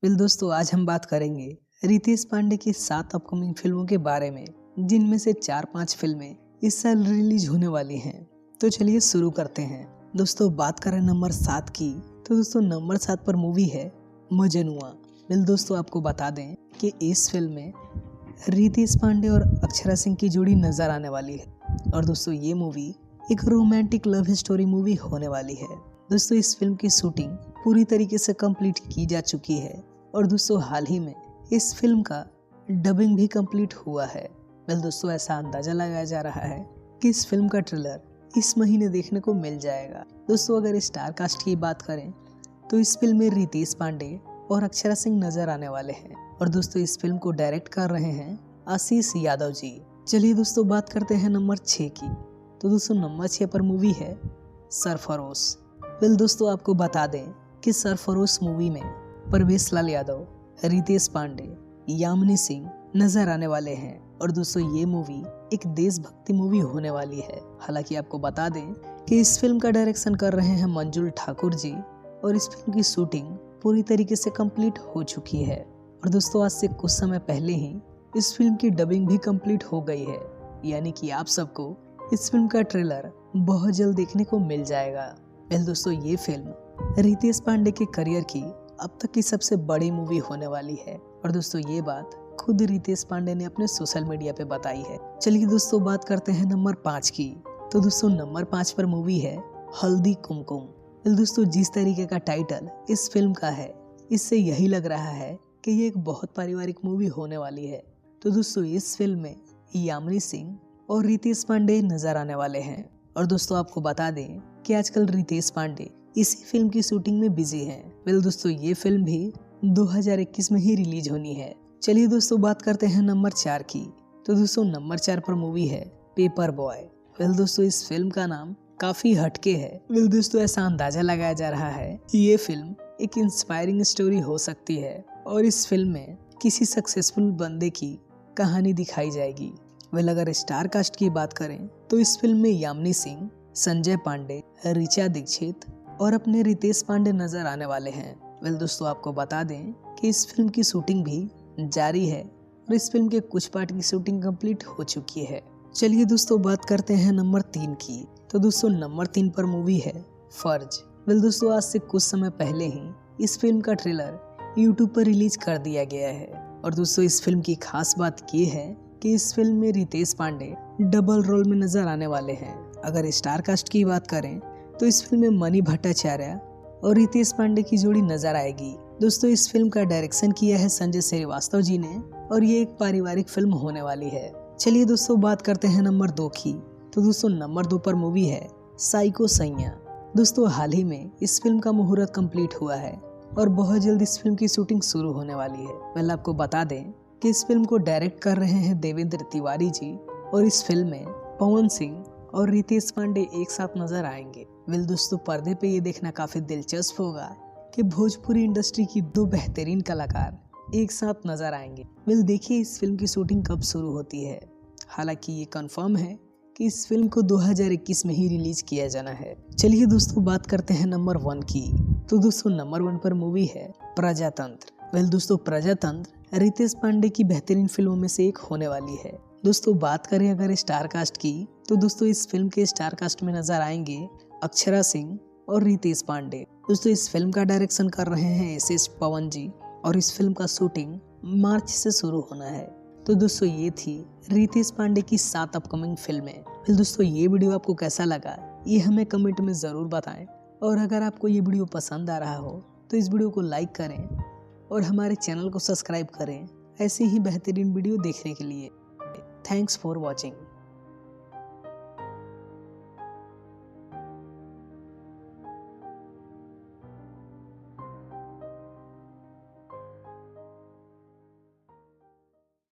दोस्तों, आज हम बात करेंगे रितेश पांडे की 7 अपकमिंग फिल्मों के बारे में, जिनमें से 4-5 फिल्में इस साल रिलीज होने वाली हैं। तो चलिए शुरू करते हैं। दोस्तों, बात करें नंबर 7 की, तो दोस्तों नंबर 7 पर मूवी है मजनुआ। दोस्तों, आपको बता दें कि इस फिल्म में रितेश पांडे और अक्षरा सिंह की जोड़ी नजर आने वाली है। और दोस्तों, ये मूवी एक रोमांटिक लव स्टोरी मूवी होने वाली है। दोस्तों, इस फिल्म की शूटिंग पूरी तरीके से कंप्लीट की जा चुकी है और दोस्तों हाल ही में इस फिल्म का डबिंग भी कंप्लीट हुआ है। दोस्तों, ऐसा अंदाजा लगाया जा रहा है कि इस फिल्म का ट्रेलर इस महीने देखने को मिल जाएगा। दोस्तों, अगर स्टार कास्ट की बात करें तो इस फिल्म में रितेश पांडे और अक्षरा सिंह नजर आने वाले हैं। और दोस्तों, इस फिल्म को डायरेक्ट कर रहे हैं आशीष यादव जी। चलिए दोस्तों, बात करते हैं नंबर 6 की। तो दोस्तों, नंबर 6 पर मूवी है सरफरोश। दोस्तों, आपको बता दें कि सरफरोश मूवी में परवेश लाल यादव, रितेश पांडे, यामिनी सिंह नजर आने वाले हैं। और दोस्तों, ये मूवी एक देशभक्ति मूवी होने वाली है। हालांकि आपको बता दें कि इस फिल्म का डायरेक्शन कर रहे हैं मंजुल ठाकुर जी और इस फिल्म की शूटिंग पूरी तरीके से कंप्लीट हो चुकी है। और दोस्तों, आज से कुछ समय पहले ही इस फिल्म की डबिंग भी कंप्लीट हो गई है, यानी कि आप सबको इस फिल्म का ट्रेलर बहुत जल्द देखने को मिल जाएगा। दोस्तों, ये फिल्म रितेश पांडे के करियर की अब तक की सबसे बड़ी मूवी होने वाली है। और दोस्तों, ये बात खुद रितेश पांडे ने अपने सोशल मीडिया पे बताई है। चलिए दोस्तों, बात करते हैं नंबर 5 की। तो दोस्तों, नंबर 5 पर मूवी है हल्दी कुमकुम। दोस्तों, जिस तरीके का टाइटल इस फिल्म का है, इससे यही लग रहा है कि ये एक बहुत पारिवारिक मूवी होने वाली है। तो दोस्तों, इस फिल्म में यामिनी सिंह और रितेश पांडे नजर आने वाले हैं। और दोस्तों, आपको बता दें कि आजकल रितेश पांडे इसी फिल्म की शूटिंग में बिजी हैं। दोस्तों, ये फिल्म भी 2021 में ही रिलीज होनी है। चलिए दोस्तों, बात करते हैं नंबर 4 की। तो दोस्तों, नंबर 4 पर मूवी है पेपर बॉय। दोस्तों, इस फिल्म का नाम काफी हटके है। दोस्तों, ऐसा अंदाजा लगाया जा रहा है कि ये फिल्म एक इंस्पायरिंग स्टोरी हो सकती है और इस फिल्म में किसी सक्सेसफुल बंदे की कहानी दिखाई जाएगी। अगर स्टार कास्ट की बात करें तो इस फिल्म में यामिनी सिंह, संजय पांडे, ऋचा दीक्षित और अपने रितेश पांडे नजर आने वाले हैं। दोस्तों, आपको बता दें कि इस फिल्म की शूटिंग भी जारी है और इस फिल्म के कुछ पार्ट की शूटिंग कंप्लीट हो चुकी है। चलिए दोस्तों, बात करते हैं नंबर 3 की। तो दोस्तों, नंबर 3 पर मूवी है फर्ज। दोस्तों, आज से कुछ समय पहले ही इस फिल्म का ट्रेलर यूट्यूब पर रिलीज कर दिया गया है। और दोस्तों, इस फिल्म की खास बात ये है कि इस फिल्म में रितेश पांडे डबल रोल में नजर आने वाले हैं। अगर स्टार कास्ट की बात करें तो इस फिल्म में मनी भट्टाचार्य और रितेश पांडे की जोड़ी नजर आएगी। दोस्तों, इस फिल्म का डायरेक्शन किया है संजय श्रीवास्तव जी ने और ये एक पारिवारिक फिल्म होने वाली है। चलिए दोस्तों, बात करते हैं नंबर 2 की। तो दोस्तों, नंबर 2 पर मूवी है साइको सैया। दोस्तों, हाल ही में इस फिल्म का मुहूर्त कंप्लीट हुआ है और बहुत जल्द इस फिल्म की शूटिंग शुरू होने वाली है। आपको बता दें कि इस फिल्म को डायरेक्ट कर रहे हैं देवेंद्र तिवारी जी और इस फिल्म में पवन सिंह और रितेश पांडे एक साथ नजर आएंगे। दोस्तों, पर्दे पे ये देखना काफी दिलचस्प होगा कि भोजपुरी इंडस्ट्री की 2 बेहतरीन कलाकार एक साथ नजर आएंगे। देखिए इस फिल्म की शूटिंग कब शुरू होती है। हालांकि ये कंफर्म है कि इस फिल्म को 2021 में ही रिलीज किया जाना है। चलिए दोस्तों, बात करते हैं नंबर 1 की। तो दोस्तों, नंबर 1 पर मूवी है प्रजातंत्र। दोस्तों, प्रजातंत्र रितेश पांडे की बेहतरीन फिल्मों में से एक होने वाली है। दोस्तों, बात करें अगर स्टार कास्ट की तो दोस्तों, इस फिल्म के स्टार कास्ट में नजर आएंगे अक्षरा सिंह और रितेश पांडे। दोस्तों, इस फिल्म का डायरेक्शन कर रहे हैं एस पवन जी और इस फिल्म का शूटिंग मार्च से शुरू होना है। तो दोस्तों, ये थी रितेश पांडे की 7 अपकमिंग फिल्में। दोस्तों, ये वीडियो आपको कैसा लगा ये हमें कमेंट में जरूर बताएं और अगर आपको ये वीडियो पसंद आ रहा हो तो इस वीडियो को लाइक करें और हमारे चैनल को सब्सक्राइब करें ऐसे ही बेहतरीन वीडियो देखने के लिए। Thanks for watching.